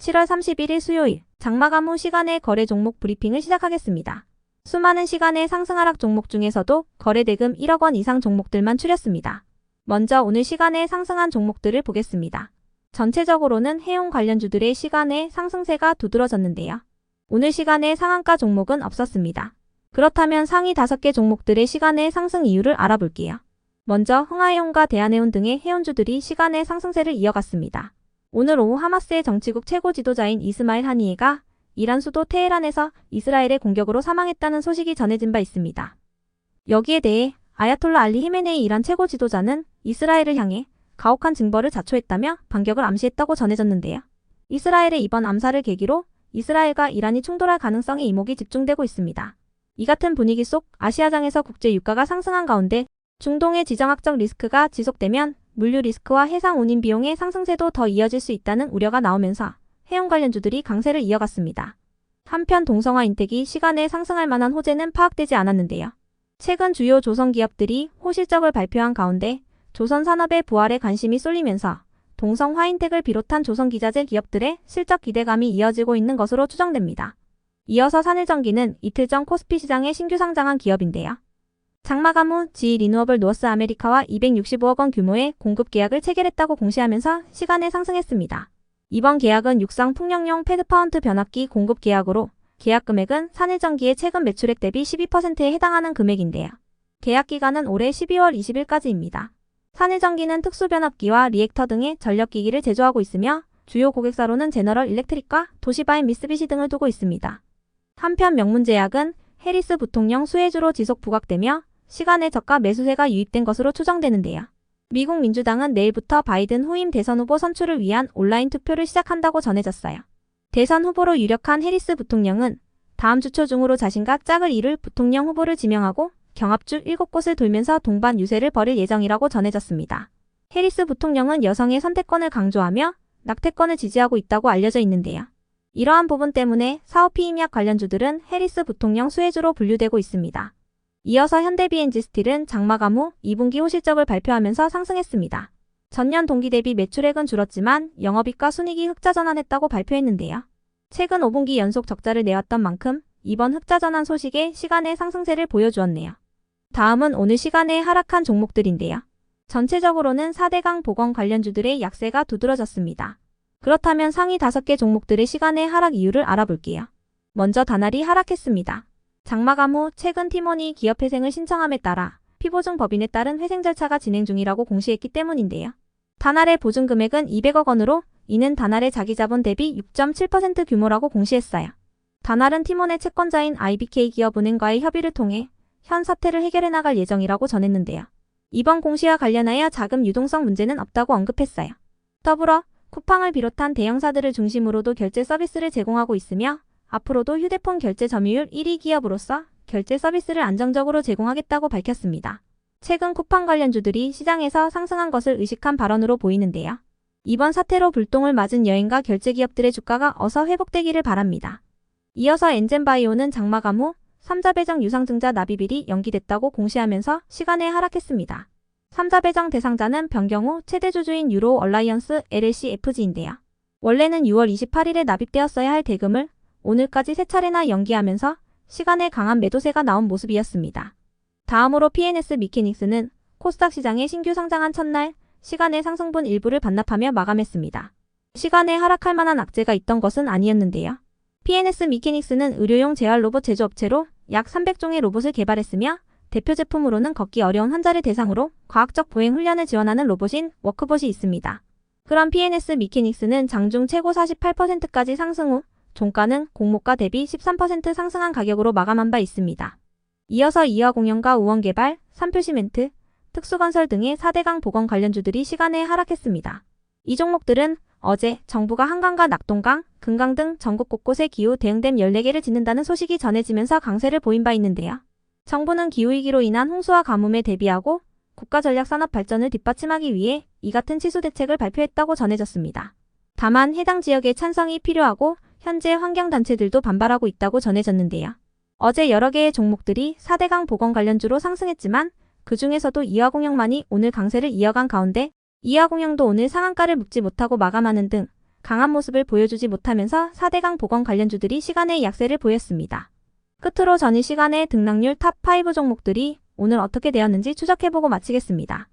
7월 31일 수요일 장마감 후 시간의 거래 종목 브리핑을 시작하겠습니다. 수많은 시간의 상승 하락 종목 중에서도 거래대금 1억 원 이상 종목들만 추렸습니다. 먼저 오늘 시간에 상승한 종목들을 보겠습니다. 전체적으로는 해운 관련주들의 시간의 상승세가 두드러졌는데요. 오늘 시간에 상한가 종목은 없었습니다. 그렇다면 상위 5개 종목들의 시간의 상승 이유를 알아볼게요. 먼저 흥하해운과 대한해운 등의 해운주들이 시간의 상승세를 이어갔습니다. 오늘 오후 하마스의 정치국 최고 지도자인 이스마일 하니에가 이란 수도 테헤란에서 이스라엘의 공격으로 사망했다는 소식이 전해진 바 있습니다. 여기에 대해 아야톨라 알리 히메네이 이란 최고 지도자는 이스라엘을 향해 가혹한 징벌을 자초했다며 반격을 암시했다고 전해졌는데요. 이스라엘의 이번 암살을 계기로 이스라엘과 이란이 충돌할 가능성에 이목이 집중되고 있습니다. 이 같은 분위기 속 아시아장에서 국제 유가가 상승한 가운데 중동의 지정학적 리스크가 지속되면 물류 리스크와 해상 운임 비용의 상승세도 더 이어질 수 있다는 우려가 나오면서 해운 관련주들이 강세를 이어갔습니다. 한편 동성화 인텍이 시간에 상승할 만한 호재는 파악되지 않았는데요. 최근 주요 조선 기업들이 호실적을 발표한 가운데 조선 산업의 부활에 관심이 쏠리면서 동성화인텍을 비롯한 조선기자재 기업들의 실적 기대감이 이어지고 있는 것으로 추정됩니다. 이어서 산일전기는 이틀 전 코스피 시장에 신규 상장한 기업인데요. 장마감 후 GE 리뉴어블 노스 아메리카와 265억 원 규모의 공급 계약을 체결했다고 공시하면서 시간에 상승했습니다. 이번 계약은 육상 풍력용 패드파운트 변압기 공급 계약으로 계약 금액은 산일전기의 최근 매출액 대비 12%에 해당하는 금액인데요. 계약 기간은 올해 12월 20일까지입니다. 산일전기는 특수변압기와 리액터 등의 전력기기를 제조하고 있으며 주요 고객사로는 제너럴 일렉트릭과 도시바인 미쓰비시 등을 두고 있습니다. 한편 명문제약은 해리스 부통령 수혜주로 지속 부각되며 시간의 저가 매수세가 유입된 것으로 추정되는데요. 미국 민주당은 내일부터 바이든 후임 대선 후보 선출을 위한 온라인 투표를 시작한다고 전해졌어요. 대선 후보로 유력한 해리스 부통령은 다음 주 초 중으로 자신과 짝을 이룰 부통령 후보를 지명하고 경합주 7곳을 돌면서 동반 유세를 벌일 예정이라고 전해졌습니다. 해리스 부통령은 여성의 선택권을 강조하며 낙태권을 지지하고 있다고 알려져 있는데요. 이러한 부분 때문에 사오피임약 관련주들은 해리스 부통령 수혜주로 분류되고 있습니다. 이어서 현대비엔지스틸은 장마감 후 2분기 호실적을 발표하면서 상승했습니다. 전년 동기 대비 매출액은 줄었지만 영업이익과 순이익이 흑자 전환했다고 발표했는데요. 최근 5분기 연속 적자를 내왔던 만큼 이번 흑자 전환 소식에 시간의 상승세를 보여주었네요. 다음은 오늘 시간에 하락한 종목들인데요. 전체적으로는 4대강 보건 관련주들의 약세가 두드러졌습니다. 그렇다면 상위 5개 종목들의 시간의 하락 이유를 알아볼게요. 먼저 다날이 하락했습니다. 장마감 후 최근 팀원이 기업회생을 신청함에 따라 피보증 법인에 따른 회생 절차가 진행 중이라고 공시했기 때문인데요. 다날의 보증 금액은 200억 원으로 이는 다날의 자기자본 대비 6.7% 규모라고 공시했어요. 다날은 팀원의 채권자인 IBK기업은행과의 협의를 통해 현 사태를 해결해 나갈 예정이라고 전했는데요. 이번 공시와 관련하여 자금 유동성 문제는 없다고 언급했어요. 더불어 쿠팡을 비롯한 대형사들을 중심으로도 결제 서비스를 제공하고 있으며 앞으로도 휴대폰 결제 점유율 1위 기업으로서 결제 서비스를 안정적으로 제공하겠다고 밝혔습니다. 최근 쿠팡 관련주들이 시장에서 상승한 것을 의식한 발언으로 보이는데요. 이번 사태로 불똥을 맞은 여행과 결제 기업들의 주가가 어서 회복되기를 바랍니다. 이어서 엔젠바이오는 장마감 후 3자 배정 유상증자 납입일이 연기됐다고 공시하면서 시간에 하락했습니다. 3자 배정 대상자는 변경 후 최대 주주인 유로 얼라이언스 LLC FG인데요. 원래는 6월 28일에 납입되었어야 할 대금을 오늘까지 3차례나 연기하면서 시간에 강한 매도세가 나온 모습이었습니다. 다음으로 PNS 미케닉스는 코스닥 시장에 신규 상장한 첫날 시간의 상승분 일부를 반납하며 마감했습니다. 시간에 하락할 만한 악재가 있던 것은 아니었는데요. PNS 미케닉스는 의료용 재활 로봇 제조업체로 약 300종의 로봇을 개발했으며 대표 제품으로는 걷기 어려운 환자를 대상으로 과학적 보행 훈련을 지원하는 로봇인 워크봇이 있습니다. 그런 PNS 미케닉스는 장중 최고 48%까지 상승 후 종가는 공모가 대비 13% 상승한 가격으로 마감한 바 있습니다. 이어서 이화공영과 우원개발, 삼표시멘트, 특수건설 등의 4대강 보건 관련주들이 시간에 하락했습니다. 이 종목들은 어제 정부가 한강과 낙동강, 금강 등 전국 곳곳에 기후 대응댐 14개를 짓는다는 소식이 전해지면서 강세를 보인 바 있는데요. 정부는 기후위기로 인한 홍수와 가뭄에 대비하고 국가전략산업 발전을 뒷받침하기 위해 이 같은 치수 대책을 발표했다고 전해졌습니다. 다만 해당 지역의 찬성이 필요하고 현재 환경단체들도 반발하고 있다고 전해졌는데요. 어제 여러 개의 종목들이 4대강 보건 관련주로 상승했지만 그 중에서도 이화공영만이 오늘 강세를 이어간 가운데 이화공영도 오늘 상한가를 묶지 못하고 마감하는 등 강한 모습을 보여주지 못하면서 4대강 보건 관련주들이 시간의 약세를 보였습니다. 끝으로 전일 시간의 등락률 탑5 종목들이 오늘 어떻게 되었는지 추적해보고 마치겠습니다.